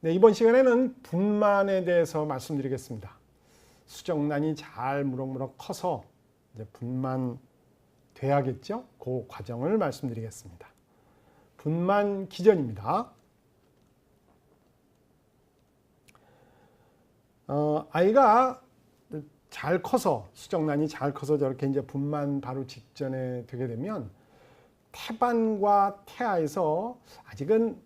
네, 이번 시간에는 분만에 대해서 말씀드리겠습니다. 수정란이 잘 무럭무럭 커서 이제 분만 돼야겠죠? 그 과정을 말씀드리겠습니다. 분만 기전입니다. 아이가 잘 커서, 수정란이 잘 커서 저렇게 이제 분만 바로 직전에 되게 되면 태반과 태아에서 아직은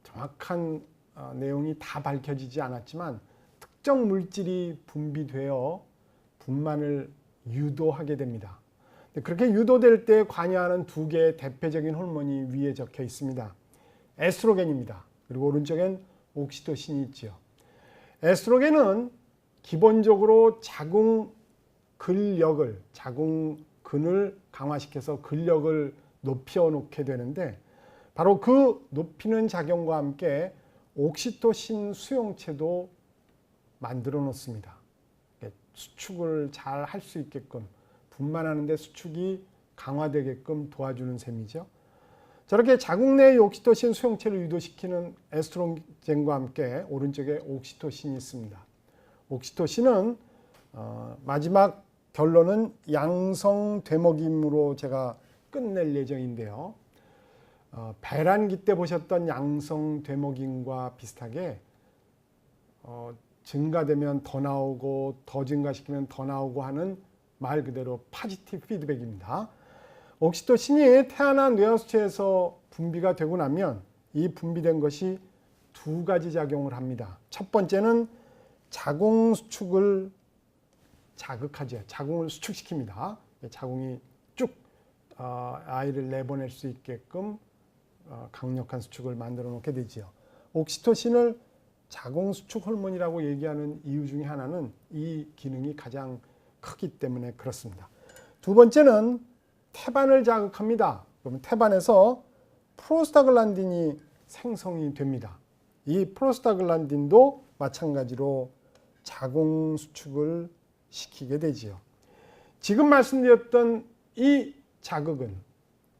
정확한 내용이 다 밝혀지지 않았지만 특정 물질이 분비되어 분만을 유도하게 됩니다. 그렇게 유도될 때 관여하는 두 개의 대표적인 호르몬이 위에 적혀 있습니다. 에스트로겐입니다. 그리고 오른쪽엔 옥시토신이 있죠. 에스트로겐은 기본적으로 자궁근을 강화시켜서 근력을 높여 놓게 되는데 바로 그 높이는 작용과 함께 옥시토신 수용체도 만들어 놓습니다. 수축을 잘 할 수 있게끔 분만하는 데 수축이 강화되게끔 도와주는 셈이죠. 저렇게 자궁 내의 옥시토신 수용체를 유도시키는 에스트로겐과 함께 오른쪽에 옥시토신이 있습니다. 옥시토신은 마지막 결론은 양성되먹임으로 제가 끝낼 예정인데요. 배란기 때 보셨던 양성되먹임과 비슷하게 증가되면 더 나오고 더 증가시키면 더 나오고 하는 말 그대로 파지티브 피드백입니다. 옥시토신이 태아나 뇌하수체에서 분비가 되고 나면 이 분비된 것이 두 가지 작용을 합니다. 첫 번째는 자궁 수축을 자극하죠. 자궁을 수축시킵니다. 자궁이 쭉 아이를 내보낼 수 있게끔 강력한 수축을 만들어 놓게 되지요. 옥시토신을 자궁 수축 호르몬이라고 얘기하는 이유 중에 하나는 이 기능이 가장 크기 때문에 그렇습니다. 두 번째는 태반을 자극합니다. 그러면 태반에서 프로스타글란딘이 생성이 됩니다. 이 프로스타글란딘도 마찬가지로 자궁 수축을 시키게 되지요. 지금 말씀드렸던 이 자극은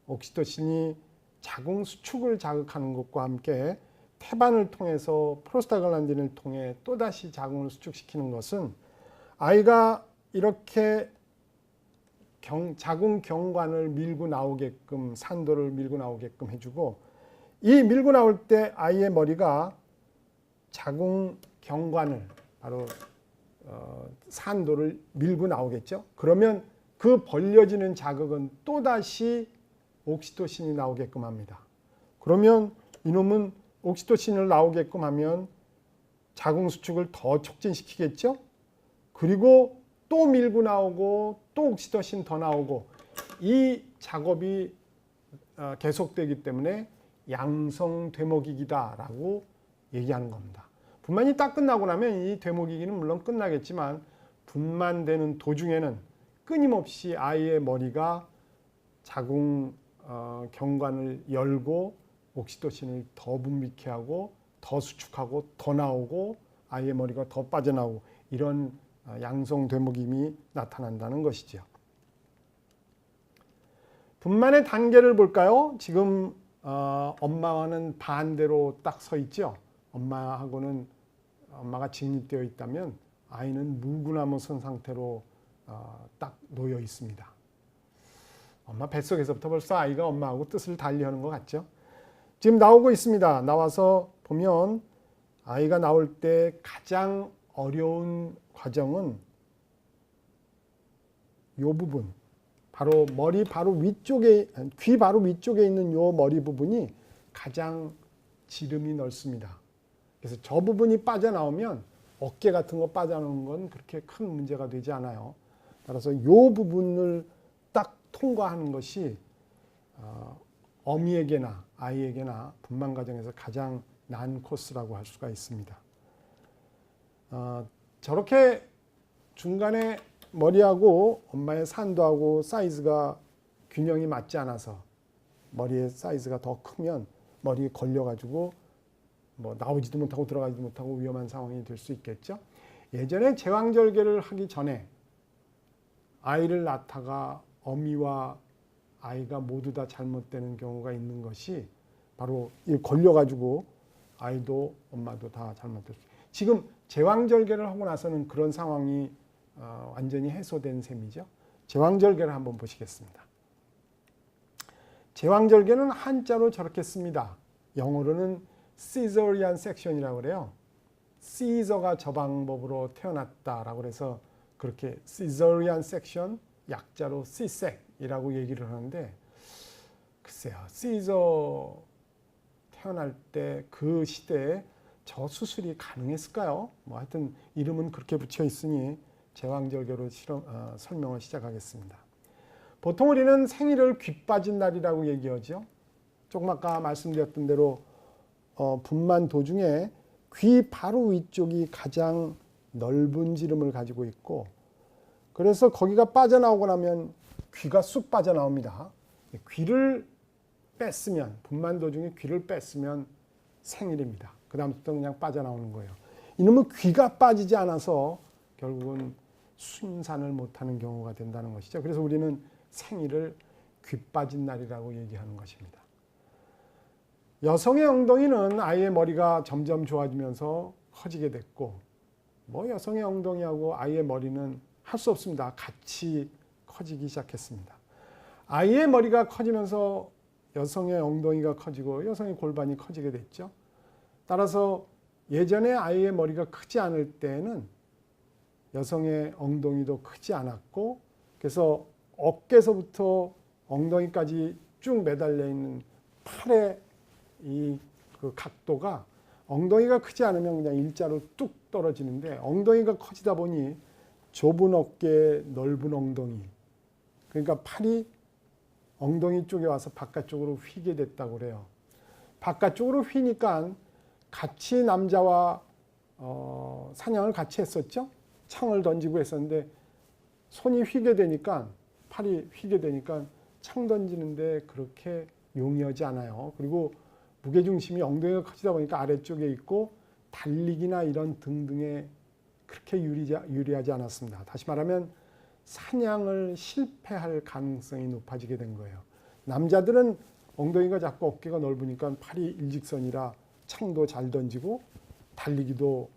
옥시토신이 자궁 수축을 자극하는 것과 함께 태반을 통해서 프로스타글란딘을 통해 또다시 자궁을 수축시키는 것은 아이가 이렇게 자궁 경관을 밀고 나오게끔, 산도를 밀고 나오게끔 해주고, 이 밀고 나올 때 아이의 머리가 자궁 경관을 바로 산도를 밀고 나오겠죠. 그러면 그 벌려지는 자극은 또다시 옥시토신이 나오게끔 합니다. 그러면 이놈은 옥시토신을 나오게끔 하면 자궁 수축을 더 촉진시키겠죠. 그리고 또 밀고 나오고 또 옥시토신 더 나오고 이 작업이 계속되기 때문에 양성되먹이기다라고 얘기하는 겁니다. 분만이 딱 끝나고 나면 이 되먹이기는 물론 끝나겠지만 분만되는 도중에는 끊임없이 아이의 머리가 자궁 경관을 열고 옥시토신을 더 분비케 하고 더 수축하고 더 나오고 아이의 머리가 더 빠져나오고 이런 양성되먹임이 나타난다는 것이죠. 분만의 단계를 볼까요? 지금 엄마와는 반대로 딱 서 있죠. 엄마가 직립되어 있다면 아이는 물구나무 선 상태로 딱 놓여 있습니다. 엄마 뱃속에서부터 벌써 아이가 엄마하고 뜻을 달리하는 것 같죠. 지금 나오고 있습니다. 나와서 보면 아이가 나올 때 가장 어려운 과정은 이 부분, 바로 머리 바로 위쪽에, 귀 바로 위쪽에 있는 이 머리 부분이 가장 지름이 넓습니다. 그래서 저 부분이 빠져나오면 어깨 같은 거 빠져나오는 건 그렇게 큰 문제가 되지 않아요. 따라서 이 부분을 딱 통과하는 것이 어미에게나 아이에게나 분만 과정에서 가장 난 코스라고 할 수가 있습니다. 저렇게 중간에 머리하고 엄마의 산도하고 사이즈가 균형이 맞지 않아서 머리의 사이즈가 더 크면 머리에 걸려가지고 나오지도 못하고 들어가지도 못하고 위험한 상황이 될 수 있겠죠. 예전에 제왕절개를 하기 전에 아이를 낳다가 어미와 아이가 모두 다 잘못되는 경우가 있는 것이 바로 이 걸려가지고 아이도 엄마도 다 잘못될 수 있어요. 지금 제왕절개를 하고 나서는 그런 상황이 완전히 해소된 셈이죠. 제왕절개를 한번 보시겠습니다. 제왕절개는 한자로 저렇게 씁니다. 영어로는 Caesarean section이라고 그래요. 시저가 저 방법으로 태어났다라고 해서 그렇게 Caesarean section, 약자로 CSEC이라고 얘기를 하는데, 글쎄요, 시저 태어날 때 그 시대에 저 수술이 가능했을까요? 뭐 하여튼 이름은 그렇게 붙여 있으니 제왕절개로 설명을 시작하겠습니다. 보통 우리는 생일을 귀 빠진 날이라고 얘기하죠. 조금 아까 말씀드렸던 대로 분만 도중에 귀 바로 위쪽이 가장 넓은 지름을 가지고 있고, 그래서 거기가 빠져나오고 나면 귀가 쑥 빠져나옵니다. 귀를 뺐으면, 분만 도중에 귀를 뺐으면 생일입니다. 그 다음부터 그냥 빠져나오는 거예요. 이놈은 귀가 빠지지 않아서 결국은 순산을 못하는 경우가 된다는 것이죠. 그래서 우리는 생일을 귀 빠진 날이라고 얘기하는 것입니다. 여성의 엉덩이는 아이의 머리가 점점 좋아지면서 커지게 됐고, 뭐 여성의 엉덩이하고 아이의 머리는 할 수 없습니다. 같이 커지기 시작했습니다. 아이의 머리가 커지면서 여성의 엉덩이가 커지고 여성의 골반이 커지게 됐죠. 따라서 예전에 아이의 머리가 크지 않을 때는 여성의 엉덩이도 크지 않았고, 그래서 어깨서부터 엉덩이까지 쭉 매달려 있는 팔의 그 각도가 엉덩이가 크지 않으면 그냥 일자로 뚝 떨어지는데, 엉덩이가 커지다 보니 좁은 어깨, 넓은 엉덩이, 그러니까 팔이 엉덩이 쪽에 와서 바깥쪽으로 휘게 됐다고 그래요. 바깥쪽으로 휘니까 같이 남자와 사냥을 같이 했었죠. 창을 던지고 했었는데 손이 휘게 되니까, 팔이 휘게 되니까 창 던지는데 그렇게 용이하지 않아요. 그리고 무게중심이 엉덩이가 커지다 보니까 아래쪽에 있고 달리기나 이런 등등에 그렇게 유리하지 않았습니다. 다시 말하면 사냥을 실패할 가능성이 높아지게 된 거예요. 남자들은 엉덩이가 작고 어깨가 넓으니까 팔이 일직선이라 창도 잘 던지고 달리기도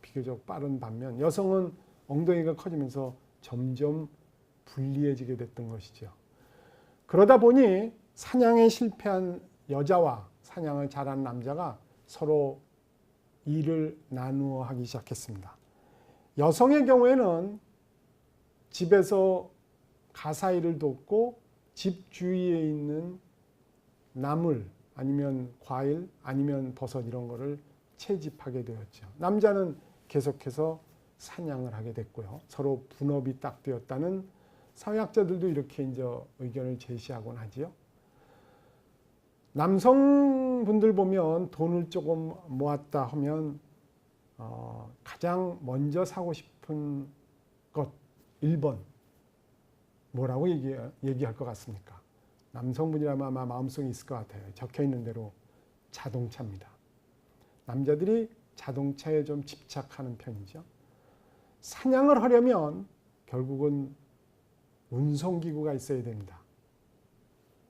비교적 빠른 반면, 여성은 엉덩이가 커지면서 점점 불리해지게 됐던 것이죠. 그러다 보니 사냥에 실패한 여자와 사냥을 잘한 남자가 서로 일을 나누어 하기 시작했습니다. 여성의 경우에는 집에서 가사일을 돕고 집 주위에 있는 나물 아니면 과일 아니면 버섯 이런 거를 채집하게 되었죠. 남자는 계속해서 사냥을 하게 됐고요. 서로 분업이 딱 되었다는 사회학자들도 이렇게 이제 의견을 제시하곤 하지요. 남성분들 보면 돈을 조금 모았다 하면 가장 먼저 사고 싶은 것 1번 뭐라고 얘기할 것 같습니까? 남성분이라면 아마 마음속에 있을 것 같아요. 적혀 있는 대로 자동차입니다. 남자들이 자동차에 좀 집착하는 편이죠. 사냥을 하려면 결국은 운송기구가 있어야 됩니다.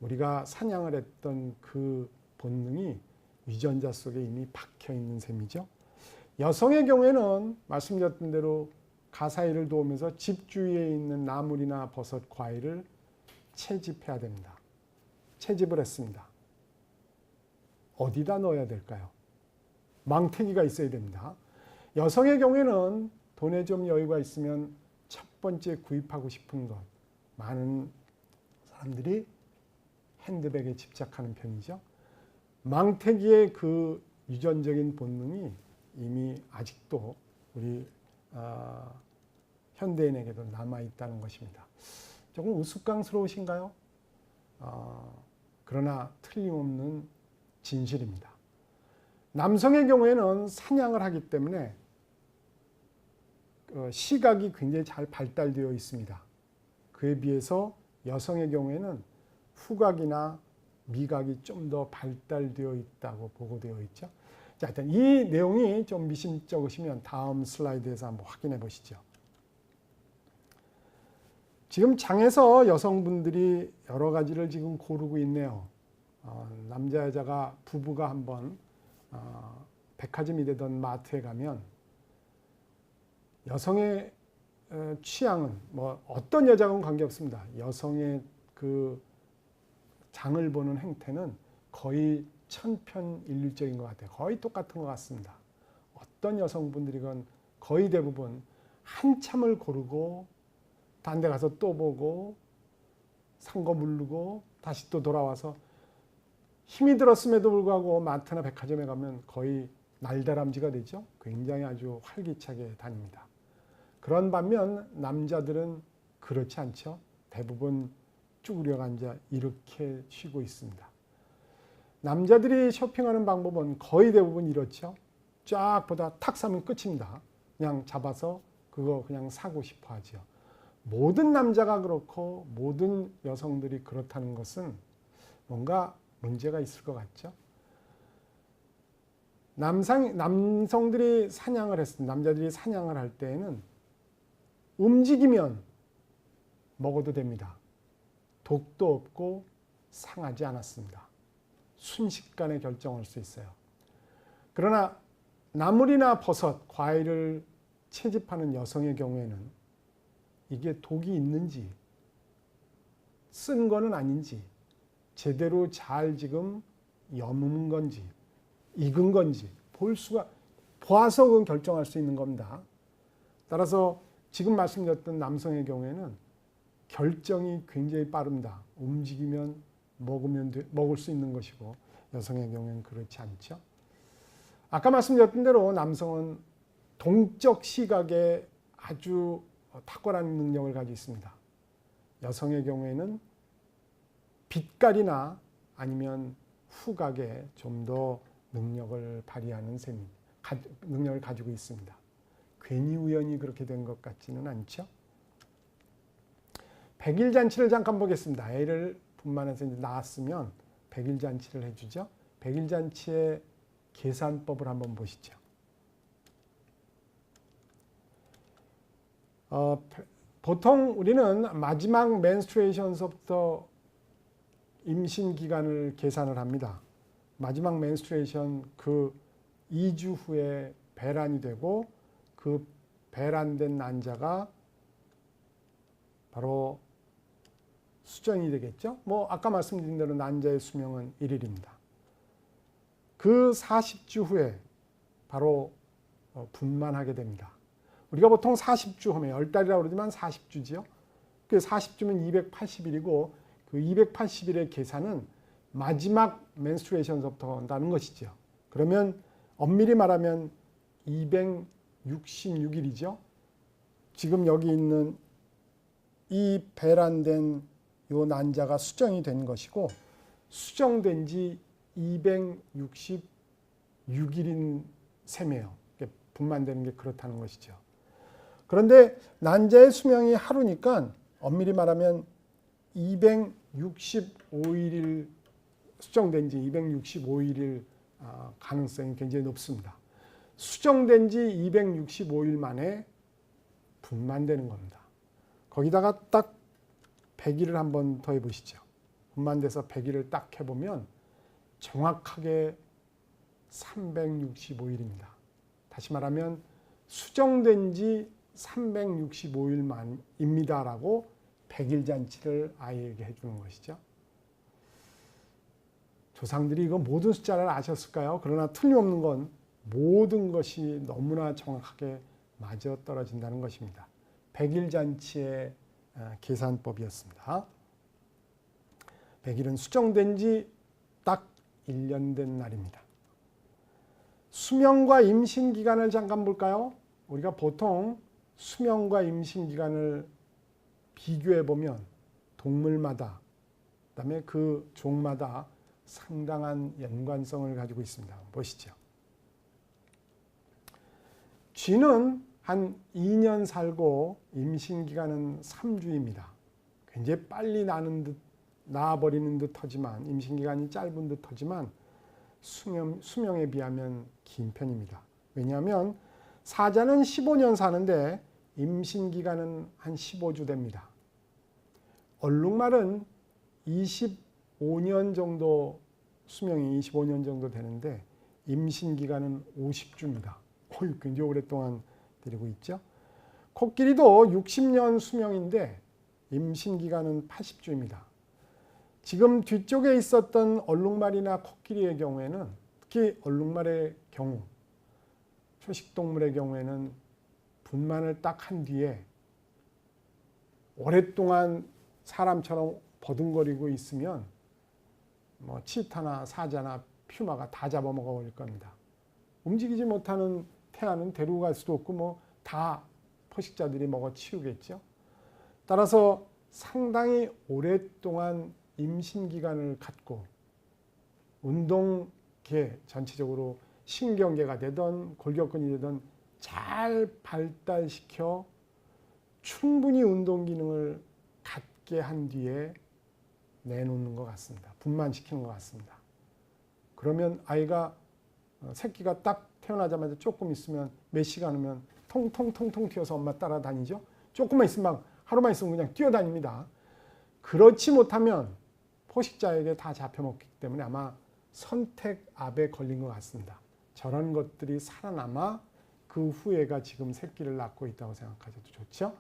우리가 사냥을 했던 그 본능이 유전자 속에 이미 박혀 있는 셈이죠. 여성의 경우에는 말씀드렸던 대로 가사일을 도우면서 집 주위에 있는 나물이나 버섯, 과일을 채집해야 됩니다. 채집을 했습니다. 어디다 넣어야 될까요? 망태기가 있어야 됩니다. 여성의 경우에는 돈에 좀 여유가 있으면 첫 번째 구입하고 싶은 것, 많은 사람들이 핸드백에 집착하는 편이죠. 망태기의 그 유전적인 본능이 이미 아직도 우리 현대인에게도 남아있다는 것입니다. 조금 우스꽝스러우신가요? 그러나 틀림없는 진실입니다. 남성의 경우에는 사냥을 하기 때문에 시각이 굉장히 잘 발달되어 있습니다. 그에 비해서 여성의 경우에는 후각이나 미각이 좀 더 발달되어 있다고 보고되어 있죠. 자, 일단 이 내용이 좀 미심쩍으시면 다음 슬라이드에서 한번 확인해 보시죠. 지금 장에서 여성분들이 여러 가지를 지금 고르고 있네요. 남자 여자가 부부가 한번 백화점이 되던 마트에 가면 여성의 취향은 뭐 어떤 여자하고는 관계없습니다. 여성의 그 장을 보는 행태는 거의 천편일률적인 것 같아요. 거의 똑같은 것 같습니다. 어떤 여성분들이건 거의 대부분 한참을 고르고 딴 데 가서 또 보고 산 거 물르고 다시 또 돌아와서 힘이 들었음에도 불구하고 마트나 백화점에 가면 거의 날다람쥐가 되죠. 굉장히 아주 활기차게 다닙니다. 그런 반면 남자들은 그렇지 않죠. 대부분 쭈그려 앉아 이렇게 쉬고 있습니다. 남자들이 쇼핑하는 방법은 거의 대부분 이렇죠. 쫙 보다 탁 사면 끝입니다. 그냥 잡아서 그거 그냥 사고 싶어 하죠. 모든 남자가 그렇고 모든 여성들이 그렇다는 것은 뭔가 문제가 있을 것 같죠. 남성들이 사냥을 했습니다. 남자들이 사냥을 할 때에는 움직이면 먹어도 됩니다. 독도 없고 상하지 않았습니다. 순식간에 결정할 수 있어요. 그러나 나물이나 버섯, 과일을 채집하는 여성의 경우에는 이게 독이 있는지 쓴 거는 아닌지 제대로 잘 지금 여문 건지 익은 건지 보아서 그건 결정할 수 있는 겁니다. 따라서 지금 말씀드렸던 남성의 경우에는 결정이 굉장히 빠릅니다. 움직이면 먹을 수 있는 것이고 여성의 경우에는 그렇지 않죠. 아까 말씀드렸던 대로 남성은 동적 시각에 아주 탁월한 능력을 가지고 있습니다. 여성의 경우에는 빛깔이나 아니면 후각에 좀 더 능력을 발휘하는 능력을 가지고 있습니다. 괜히 우연히 그렇게 된 것 같지는 않죠. 백일잔치를 잠깐 보겠습니다. 애를 분만해서 이제 낳았으면 백일잔치를 해주죠. 백일잔치의 계산법을 한번 보시죠. 보통 우리는 마지막 menstruation서부터 임신 기간을 계산을 합니다. 마지막 menstruation 그 2주 후에 배란이 되고 그 배란된 난자가 바로 수정이 되겠죠. 뭐 아까 말씀드린 대로 난자의 수명은 1일입니다. 그 40주 후에 바로 분만하게 됩니다. 우리가 보통 40주 하면 10달이라고 그러지만 40주지요. 그 40주면 280일이고 그 280일의 계산은 마지막 menstruation서부터 한다는 것이죠. 그러면 엄밀히 말하면 266일이죠. 지금 여기 있는 이 배란된 요 난자가 수정이 된 것이고 수정된 지 266일인 셈이에요. 분만되는 게 그렇다는 것이죠. 그런데 난자의 수명이 하루니까 엄밀히 말하면 265일일 수정된 지 265일일 가능성이 굉장히 높습니다. 수정된 지 265일 만에 분만되는 겁니다. 거기다가 딱 100일을 한번 더 해보시죠. 분만돼서 100일을 딱 해보면 정확하게 365일입니다. 다시 말하면 수정된 지 365일 만입니다라고 100일 잔치를 아이에게 해주는 것이죠. 조상들이 이거 모든 숫자를 아셨을까요? 그러나 틀림없는 건 모든 것이 너무나 정확하게 맞아떨어진다는 것입니다. 100일 잔치의 계산법이었습니다. 100일은 수정된 지 딱 1년 된 날입니다. 수명과 임신 기간을 잠깐 볼까요? 우리가 보통 수명과 임신 기간을 비교해 보면 동물마다 그다음에 그 종마다 상당한 연관성을 가지고 있습니다. 보시죠. 쥐는 한 2년 살고 임신 기간은 3주입니다. 굉장히 빨리 낳아버리는 듯하지만 임신 기간이 짧은 듯하지만 수명에 비하면 긴 편입니다. 왜냐하면 사자는 15년 사는데 임신 기간은 한 15주 됩니다. 얼룩말은 25년 정도 수명이 25년 정도 되는데 임신 기간은 50주입니다. 굉장히 오랫동안 데리고 있죠. 코끼리도 60년 수명인데 임신 기간은 80주입니다. 지금 뒤쪽에 있었던 얼룩말이나 코끼리의 경우에는, 특히 얼룩말의 경우, 초식동물의 경우에는 분만을 딱 한 뒤에 오랫동안 사람처럼 버둥거리고 있으면 뭐 치타나 사자나 퓨마가 다 잡아먹어 버릴 겁니다. 움직이지 못하는 태아는 데리고 갈 수도 없고 뭐 다 포식자들이 먹어 치우겠죠. 따라서 상당히 오랫동안 임신 기간을 갖고 운동계 전체적으로 신경계가 되든 골격근이 되든 잘 발달시켜 충분히 운동 기능을 갖게 한 뒤에 내놓는 것 같습니다. 분만시키는 것 같습니다. 그러면 아이가 새끼가 딱 태어나자마자 조금 있으면 몇 시간 후면 통통통통 튀어서 엄마 따라다니죠. 조금만 있으면 하루만 있으면 그냥 뛰어다닙니다. 그렇지 못하면 포식자에게 다 잡혀먹기 때문에 아마 선택압에 걸린 것 같습니다. 저런 것들이 살아남아 그 후에가 지금 새끼를 낳고 있다고 생각하셔도 좋죠.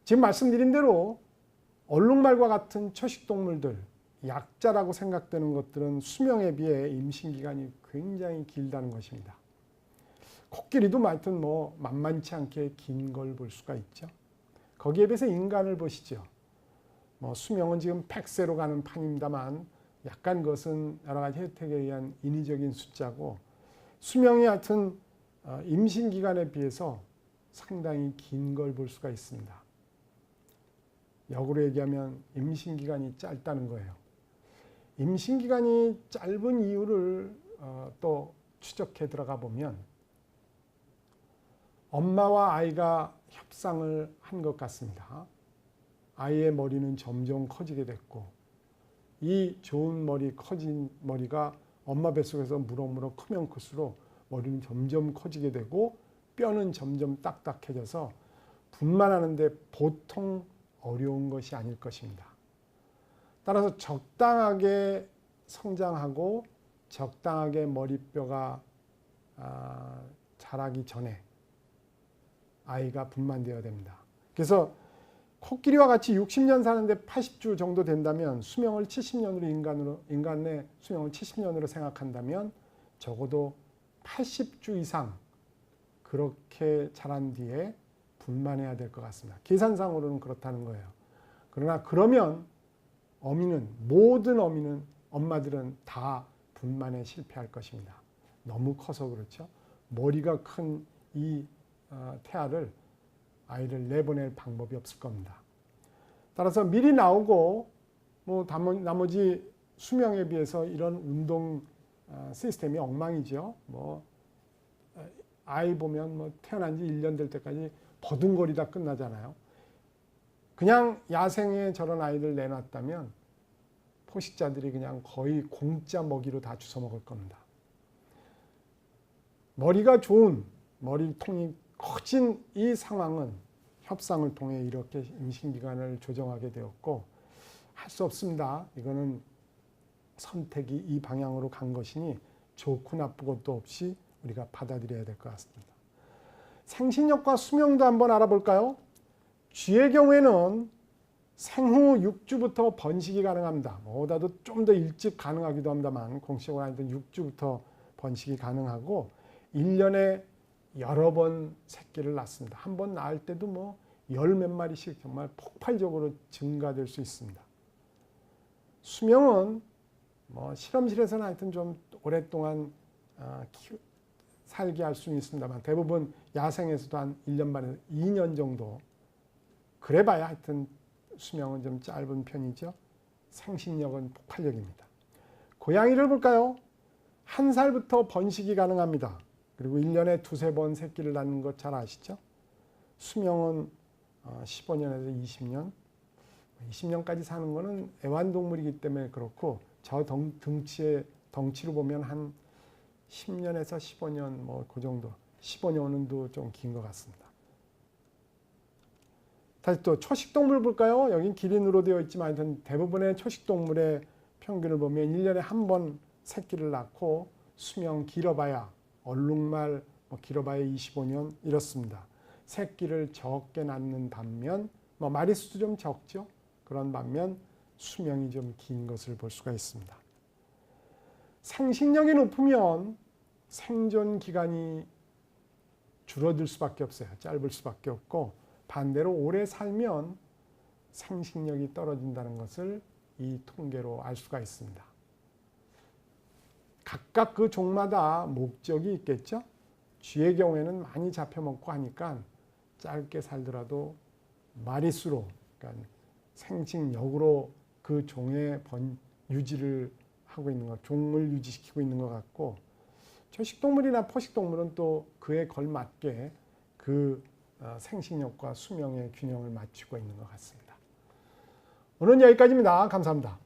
지금 말씀드린 대로 얼룩말과 같은 초식동물들, 약자라고 생각되는 것들은 수명에 비해 임신기간이 굉장히 길다는 것입니다. 코끼리도 하여튼 뭐 만만치 않게 긴 걸 볼 수가 있죠. 거기에 비해서 인간을 보시죠. 뭐 수명은 지금 100세로 가는 판입니다만 약간 그것은 여러 가지 혜택에 의한 인위적인 숫자고, 수명이 하여튼 임신 기간에 비해서 상당히 긴 걸 볼 수가 있습니다. 역으로 얘기하면 임신 기간이 짧다는 거예요. 임신 기간이 짧은 이유를 또 추적해 들어가 보면 엄마와 아이가 협상을 한 것 같습니다. 아이의 머리는 점점 커지게 됐고, 이 좋은 머리, 커진 머리가 엄마 뱃속에서 무럭무럭 크면 클수록 머리는 점점 커지게 되고 뼈는 점점 딱딱해져서 분만하는데 보통 어려운 것이 아닐 것입니다. 따라서 적당하게 성장하고 적당하게 머리뼈가 자라기 전에 아이가 분만되어야 됩니다. 그래서 코끼리와 같이 60년 사는데 80주 정도 된다면 수명을 70년으로 인간의 수명을 70년으로 생각한다면 적어도 80주 이상 그렇게 자란 뒤에 분만해야 될 것 같습니다. 계산상으로는 그렇다는 거예요. 그러나 그러면 모든 엄마들은 다 분만에 실패할 것입니다. 너무 커서 그렇죠. 머리가 큰 이 태아를 아이를 내보낼 방법이 없을 겁니다. 따라서 미리 나오고 뭐 나머지 수명에 비해서 이런 운동 시스템이 엉망이죠. 뭐 아이 보면 뭐 태어난 지 1년 될 때까지 버둥거리다 끝나잖아요. 그냥 야생에 저런 아이들 내놨다면 포식자들이 그냥 거의 공짜 먹이로 다 주워 먹을 겁니다. 머리가 좋은, 머리통이 커진 이 상황은 협상을 통해 이렇게 임신기간을 조정하게 되었고, 할 수 없습니다. 이거는 선택이 이 방향으로 간 것이니 좋고 나쁘고도 없이 우리가 받아들여야 될 것 같습니다. 생신력과 수명도 한번 알아볼까요? 쥐의 경우에는 생후 6주부터 번식이 가능합니다. 뭐보다도 좀 더 일찍 가능하기도 합니다만 공식적으로 하여튼 6주부터 번식이 가능하고 1년에 여러 번 새끼를 낳습니다. 한 번 낳을 때도 뭐 열 몇 마리씩 정말 폭발적으로 증가될 수 있습니다. 수명은 뭐 실험실에서는 하여튼 좀 오랫동안 살게 할 수는 있습니다만 대부분 야생에서도 한 1년 반에서 2년 정도, 그래봐야 하여튼 수명은 좀 짧은 편이죠. 생신력은 폭발력입니다. 고양이를 볼까요? 1살부터 번식이 가능합니다. 그리고 1년에 두세 번 새끼를 낳는 것 잘 아시죠? 수명은 15년에서 20년. 20년까지 사는 거는 애완동물이기 때문에 그렇고, 저 덩치로 보면 한 10년에서 15년 뭐 그 정도, 15년도 좀 긴 것 같습니다. 다시 또 초식동물 볼까요? 여긴 기린으로 되어 있지만 대부분의 초식동물의 평균을 보면 1년에 한 번 새끼를 낳고 수명 길어봐야 얼룩말 길어봐야 25년 이렇습니다. 새끼를 적게 낳는 반면 마리수도 좀 적죠. 그런 반면 수명이 좀 긴 것을 볼 수가 있습니다. 생식력이 높으면 생존 기간이 줄어들 수밖에 없어요. 짧을 수밖에 없고 반대로 오래 살면 생식력이 떨어진다는 것을 이 통계로 알 수가 있습니다. 각각 그 종마다 목적이 있겠죠. 쥐의 경우에는 많이 잡혀먹고 하니까 짧게 살더라도 마리수로, 그러니까 생식력으로 그 종의 유지를 하고 있는 것, 종을 유지시키고 있는 것 같고, 초식동물이나 포식동물은 또 그에 걸맞게 그 생식력과 수명의 균형을 맞추고 있는 것 같습니다. 오늘은 여기까지입니다. 감사합니다.